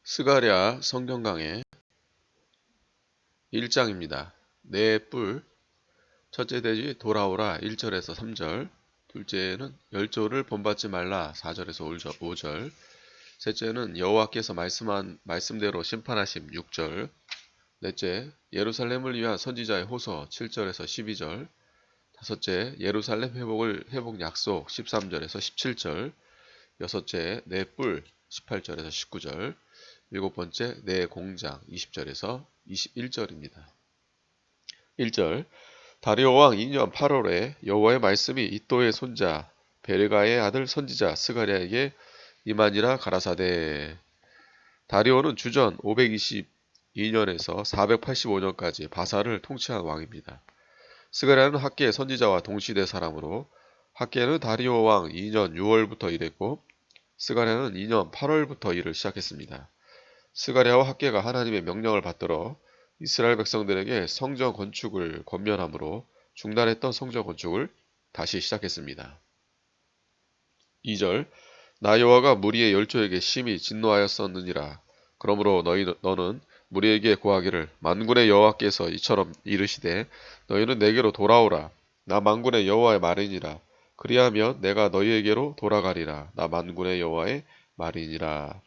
스가랴 성경 강해 1장입니다. 내 뿔 첫째 돼지 돌아오라 1절에서 3절, 둘째는 열조를 본받지 말라 4절에서 5절, 셋째는 여호와께서 말씀한 말씀대로 심판하심 6절, 넷째 예루살렘을 위한 선지자의 호소 7절에서 12절, 다섯째 예루살렘 회복 약속 13절에서 17절, 여섯째 내 뿔 18절에서 19절, 일곱 번째 내 공장 20절에서 21절입니다. 1절 다리오 왕 2년 8월에 여호와의 말씀이 이도의 손자 베르가의 아들 선지자 스가랴에게 임하니라 가라사대. 다리오는 주전 522년에서 485년까지 바사를 통치한 왕입니다. 스가랴는 학계 선지자와 동시대 사람으로 학계는 다리오 왕 2년 6월부터 일했고 스가랴는 2년 8월부터 일을 시작했습니다. 스가랴와 학계가 하나님의 명령을 받들어 이스라엘 백성들에게 성전 건축을 권면함으로 중단했던 성전 건축을 다시 시작했습니다. 2절 나 여호와가 무리의 열조에게 심히 진노하였었느니라. 그러므로 너는 무리에게 고하기를 만군의 여호와께서 이처럼 이르시되 너희는 내게로 돌아오라. 나 만군의 여호와의 말이니라. 그리하면 내가 너희에게로 돌아가리라. 나 만군의 여호와의 말이니라.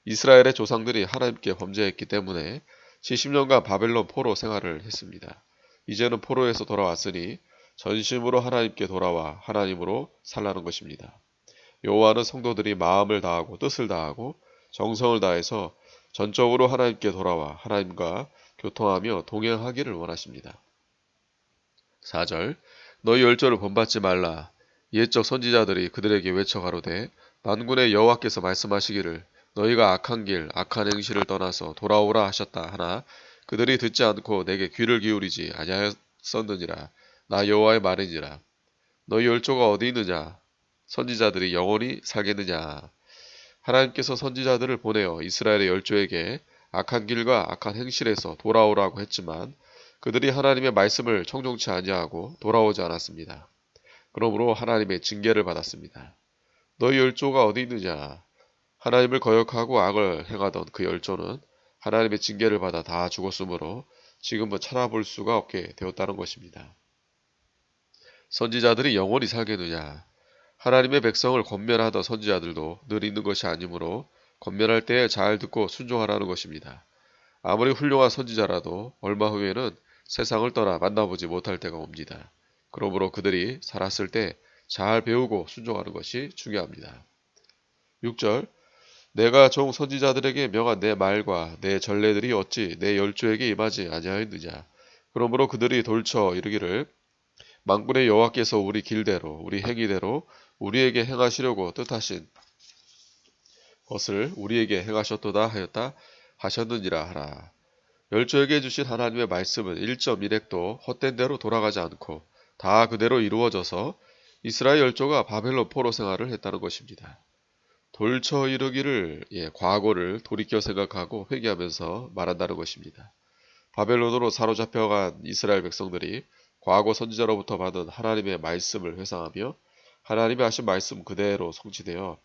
이스라엘의 조상들이 하나님께 범죄했기 때문에 70년간 바벨론 포로 생활을 했습니다. 이제는 포로에서 돌아왔으니 전심으로 하나님께 돌아와 하나님으로 살라는 것입니다. 여호와는 성도들이 마음을 다하고 뜻을 다하고 정성을 다해서 전적으로 하나님께 돌아와 하나님과 교통하며 동행하기를 원하십니다. 4절 너희 열조를 본받지 말라. 옛적 선지자들이 그들에게 외쳐 가로되 만군의 여호와께서 말씀하시기를 너희가 악한 길 악한 행실을 떠나서 돌아오라 하셨다 하나 그들이 듣지 않고 내게 귀를 기울이지 아니하였었느니라. 나 여호와의 말이니라. 너희 열조가 어디 있느냐? 선지자들이 영원히 살겠느냐? 하나님께서 선지자들을 보내어 이스라엘의 열조에게 악한 길과 악한 행실에서 돌아오라고 했지만 그들이 하나님의 말씀을 청종치 아니하고 돌아오지 않았습니다. 그러므로 하나님의 징계를 받았습니다. 너희 열조가 어디 있느냐? 하나님을 거역하고 악을 행하던 그 열조는 하나님의 징계를 받아 다 죽었으므로 지금은 찾아볼 수가 없게 되었다는 것입니다. 선지자들이 영원히 살겠느냐? 하나님의 백성을 권면하던 선지자들도 늘 있는 것이 아니므로 권면할 때에 잘 듣고 순종하라는 것입니다. 아무리 훌륭한 선지자라도 얼마 후에는 세상을 떠나 만나보지 못할 때가 옵니다. 그러므로 그들이 살았을 때 잘 배우고 순종하는 것이 중요합니다. 6절 내가 종 선지자들에게 명한 내 말과 내 전례들이 어찌 내 열조에게 임하지 아니하였느냐. 그러므로 그들이 돌쳐 이르기를 만군의 여호와께서 우리 길대로 우리 행위대로 우리에게 행하시려고 뜻하신 것을 우리에게 행하셨도다 하였다 하셨느니라 하라. 열조에게 주신 하나님의 말씀은 1.1핵도 헛된 대로 돌아가지 않고 다 그대로 이루어져서 이스라엘 열조가 바벨론 포로 생활을 했다는 것입니다. 돌쳐 이르기를 과거를 돌이켜 생각하고 회개하면서 말한다는 것입니다. 바벨론으로 사로잡혀간 이스라엘 백성들이 과거 선지자로부터 받은 하나님의 말씀을 회상하며 하나님이 하신 말씀 그대로 성취되어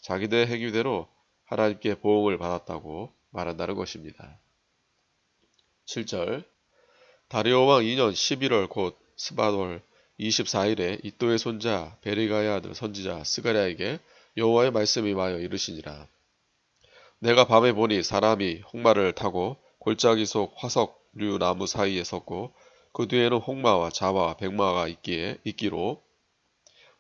자기들의 행위대로 하나님께 보응을 받았다고 말한다는 것입니다. 7절 다리오 왕 2년 11월 곧 스바돌 24일에 이도의 손자 베르가의 아들 선지자 스가랴에게 여호와의 말씀이 임하여 이르시니라. 내가 밤에 보니 사람이 홍마를 타고 골짜기 속 화석류 나무 사이에 섰고 그 뒤에는 홍마와 자와 백마가 있기로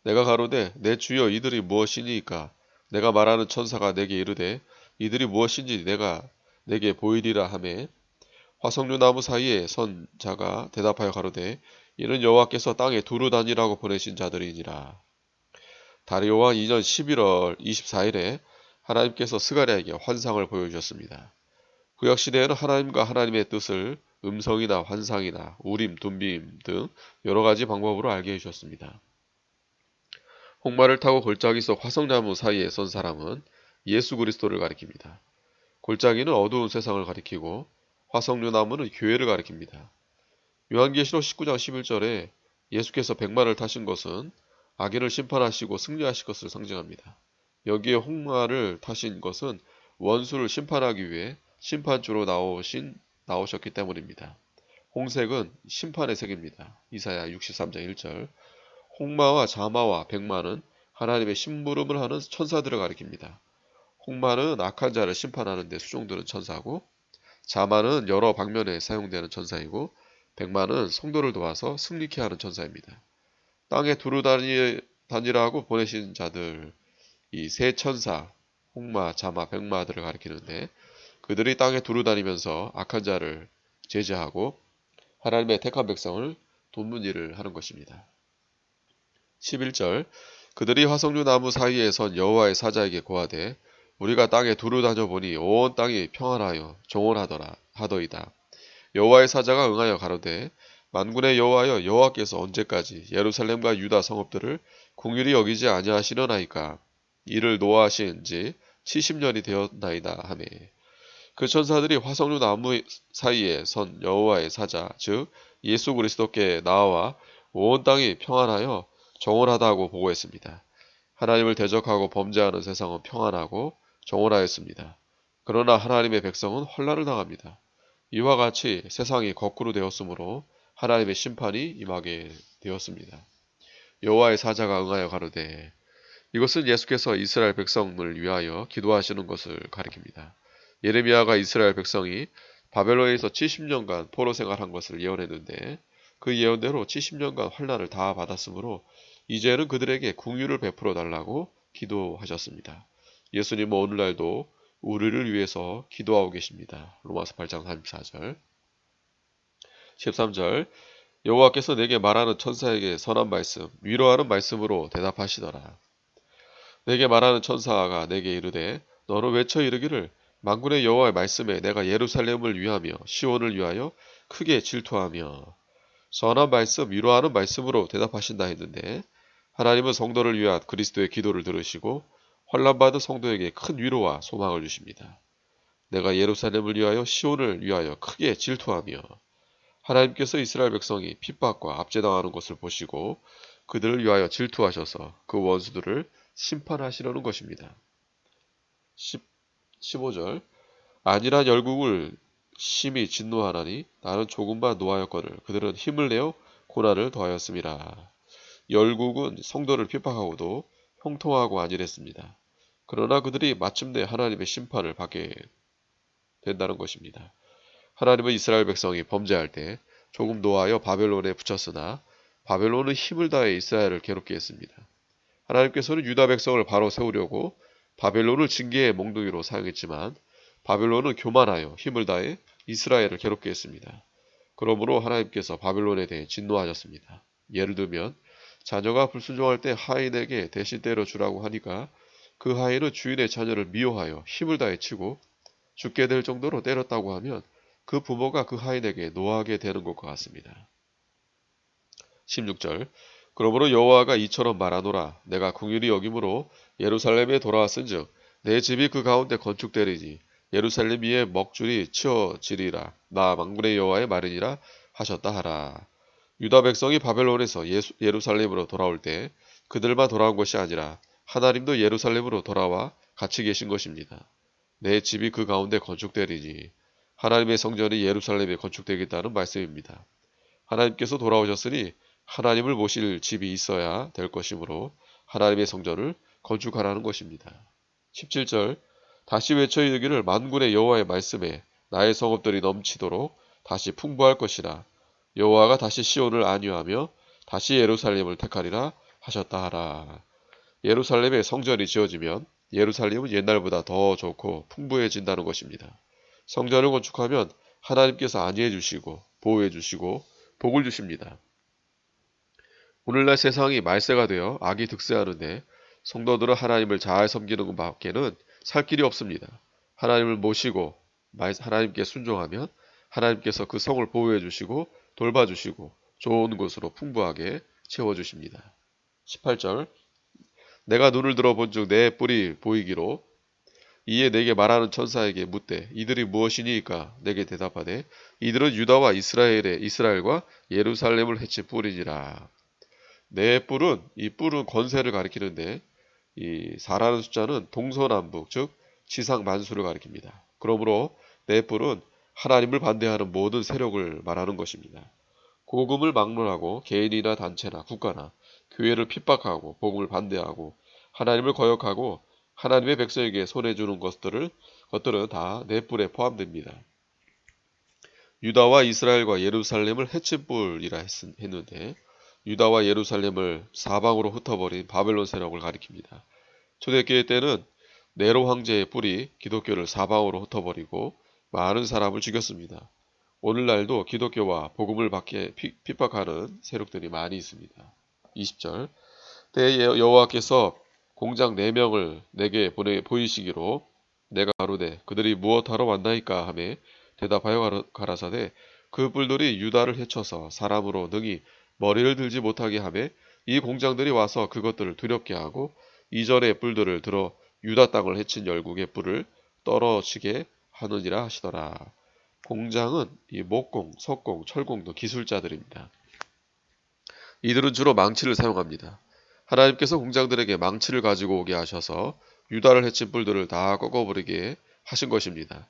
내가 가로되 내 주여 이들이 무엇이니이까? 내가 말하는 천사가 내게 이르되 이들이 무엇인지 내게 보이리라 하매 화석류 나무 사이에 선 자가 대답하여 가로되 이는 여호와께서 땅에 두루 다니라고 보내신 자들이니라. 다리오 왕 2년 11월 24일에 하나님께서 스가랴에게 환상을 보여주셨습니다. 구약시대에는 하나님과 하나님의 뜻을 음성이나 환상이나 우림, 둠빔 등 여러가지 방법으로 알게 해주셨습니다. 홍마를 타고 골짜기 속 화석나무 사이에 선 사람은 예수 그리스도를 가리킵니다. 골짜기는 어두운 세상을 가리키고 화석류 나무는 교회를 가리킵니다. 요한계시록 19장 11절에 예수께서 백마를 타신 것은 악인을 심판하시고 승리하실 것을 상징합니다. 여기에 홍마를 타신 것은 원수를 심판하기 위해 심판주로 나오셨기 때문입니다. 홍색은 심판의 색입니다. 이사야 63장 1절. 홍마와 자마와 백마는 하나님의 심부름을 하는 천사들을 가리킵니다. 홍마는 악한 자를 심판하는 데 수종드는 천사고, 자마는 여러 방면에 사용되는 천사이고, 백마는 성도를 도와서 승리케 하는 천사입니다. 땅에 두루 다니라고 보내신 자들, 이 세 천사, 홍마, 자마, 백마들을 가리키는데, 그들이 땅에 두루 다니면서 악한 자를 제재하고 하나님의 택한 백성을 돕는 일을 하는 것입니다. 11절. 그들이 화석류 나무 사이에 선 여호와의 사자에게 고하되 우리가 땅에 두루 다녀보니 온 땅이 평안하여 정원하더이다. 여호와의 사자가 응하여 가로되 만군의 여호와여, 여호와께서 언제까지 예루살렘과 유다 성읍들을 긍휼히 여기지 아니하시려나이까? 이를 노하신 지 70년이 되었나이다 하매, 그 천사들이 화석류 나무 사이에 선 여호와의 사자, 즉 예수 그리스도께 나와 온 땅이 평안하여 정원하다고 보고했습니다. 하나님을 대적하고 범죄하는 세상은 평안하고 정원하였습니다. 그러나 하나님의 백성은 환난을 당합니다. 이와 같이 세상이 거꾸로 되었으므로 하나님의 심판이 임하게 되었습니다. 여호와의 사자가 응하여 가로되, 이것은 예수께서 이스라엘 백성을 위하여 기도하시는 것을 가리킵니다. 예레미야가 이스라엘 백성이 바벨론에서 70년간 포로 생활한 것을 예언했는데, 그 예언대로 70년간 환난을 다 받았으므로 이제는 그들에게 긍휼을 베풀어 달라고 기도하셨습니다. 예수님은 오늘날도 우리를 위해서 기도하고 계십니다. 로마서 8장 34절. 13절. 여호와께서 내게 말하는 천사에게 선한 말씀, 위로하는 말씀으로 대답하시더라. 내게 말하는 천사가 내게 이르되 너는 외쳐 이르기를 만군의 여호와의 말씀에 내가 예루살렘을 위하며 시온을 위하여 크게 질투하며, 선한 말씀, 위로하는 말씀으로 대답하신다 했는데, 하나님은 성도를 위한 그리스도의 기도를 들으시고 환난받은 성도에게 큰 위로와 소망을 주십니다. 내가 예루살렘을 위하여 시온을 위하여 크게 질투하며, 하나님께서 이스라엘 백성이 핍박과 압제당하는 것을 보시고 그들을 위하여 질투하셔서 그 원수들을 심판하시려는 것입니다. 15절. 안일한 열국을 심히 진노하나니 나는 조금만 노하였거늘 그들은 힘을 내어 고난을 더하였음이라. 열국은 성도를 핍박하고도 형통하고 안일했습니다. 그러나 그들이 마침내 하나님의 심판을 받게 된다는 것입니다. 하나님은 이스라엘 백성이 범죄할 때 조금 노하여 바벨론에 붙였으나 바벨론은 힘을 다해 이스라엘을 괴롭게 했습니다. 하나님께서는 유다 백성을 바로 세우려고 바벨론을 징계의 몽둥이로 사용했지만 바벨론은 교만하여 힘을 다해 이스라엘을 괴롭게 했습니다. 그러므로 하나님께서 바벨론에 대해 진노하셨습니다. 예를 들면 자녀가 불순종할 때 하인에게 대신 때려주라고 하니까 그 하인은 주인의 자녀를 미워하여 힘을 다해 치고 죽게 될 정도로 때렸다고 하면 그 부모가 그 하인에게 노하게 되는 것과 같습니다. 16절. 그러므로 여호와가 이처럼 말하노라. 내가 긍휼히 여김으로 예루살렘에 돌아왔은즉 내 집이 그 가운데 건축되리니 예루살렘 위에 먹줄이 치어지리라. 나 만군의 여호와의 말이니라 하셨다 하라. 유다 백성이 바벨론에서 예루살렘으로 돌아올 때 그들만 돌아온 것이 아니라 하나님도 예루살렘으로 돌아와 같이 계신 것입니다. 내 집이 그 가운데 건축되리니 하나님의 성전이 예루살렘에 건축되겠다는 말씀입니다. 하나님께서 돌아오셨으니 하나님을 모실 집이 있어야 될 것이므로 하나님의 성전을 건축하라는 것입니다. 17절. 다시 외쳐 이르기를 만군의 여호와의 말씀에 나의 성읍들이 넘치도록 다시 풍부할 것이라. 여호와가 다시 시온을 안위하며 다시 예루살렘을 택하리라 하셨다 하라. 예루살렘에 성전이 지어지면 예루살렘은 옛날보다 더 좋고 풍부해진다는 것입니다. 성전을 건축하면 하나님께서 안위해 주시고 보호해 주시고 복을 주십니다. 오늘날 세상이 말세가 되어 악이 득세하는데 성도들은 하나님을 잘 섬기는 것밖에는 살 길이 없습니다. 하나님을 모시고 하나님께 순종하면 하나님께서 그 성을 보호해 주시고 돌봐주시고 좋은 곳으로 풍부하게 채워주십니다. 18절. 내가 눈을 들어본즉 내 뿔이 보이기로 이에 내게 말하는 천사에게 묻되 이들이 무엇이니까? 내게 대답하되 이들은 유다와 이스라엘과 예루살렘을 해친 뿔이니라. 내 뿔은, 이 뿔은 권세를 가리키는데 이 4라는 숫자는 동서남북 즉 지상 만수를 가리킵니다. 그러므로 넷불은 하나님을 반대하는 모든 세력을 말하는 것입니다. 복음을 막론하고 개인이나 단체나 국가나 교회를 핍박하고 복음을 반대하고 하나님을 거역하고 하나님의 백성에게 손해주는 것들은 다 넷불에 포함됩니다. 유다와 이스라엘과 예루살렘을 해친 뿔이라 했는데 유다와 예루살렘을 사방으로 흩어버린 바벨론 세력을 가리킵니다. 초대교회 때는 네로 황제의 뿔이 기독교를 사방으로 흩어버리고 많은 사람을 죽였습니다. 오늘날도 기독교와 복음을 받게 핍박하는 세력들이 많이 있습니다. 20절 때 여호와께서 공장 4명을 내게 보이시기로 내가 가로되 그들이 무엇하러 왔나이까 하매 대답하여 가라사대 그 뿔들이 유다를 해쳐서 사람으로 능히 머리를 들지 못하게 하매 이 공장들이 와서 그것들을 두렵게 하고 이전의 뿔들을 들어 유다 땅을 해친 열국의 뿔을 떨어지게 하느니라 하시더라. 공장은 이 목공, 석공, 철공도 기술자들입니다. 이들은 주로 망치를 사용합니다. 하나님께서 공장들에게 망치를 가지고 오게 하셔서 유다를 해친 뿔들을 다 꺾어버리게 하신 것입니다.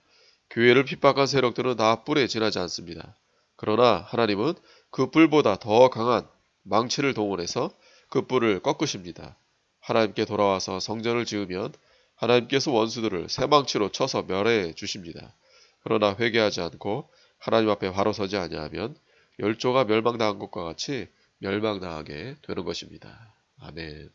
교회를 핍박한 세력들은 다 뿔에 지나지 않습니다. 그러나 하나님은 그 뿔보다 더 강한 망치를 동원해서 그 뿔을 꺾으십니다. 하나님께 돌아와서 성전을 지으면 하나님께서 원수들을 쇠망치로 쳐서 멸해 주십니다. 그러나 회개하지 않고 하나님 앞에 바로 서지 아니하면 열조가 멸망당한 것과 같이 멸망당하게 되는 것입니다. 아멘.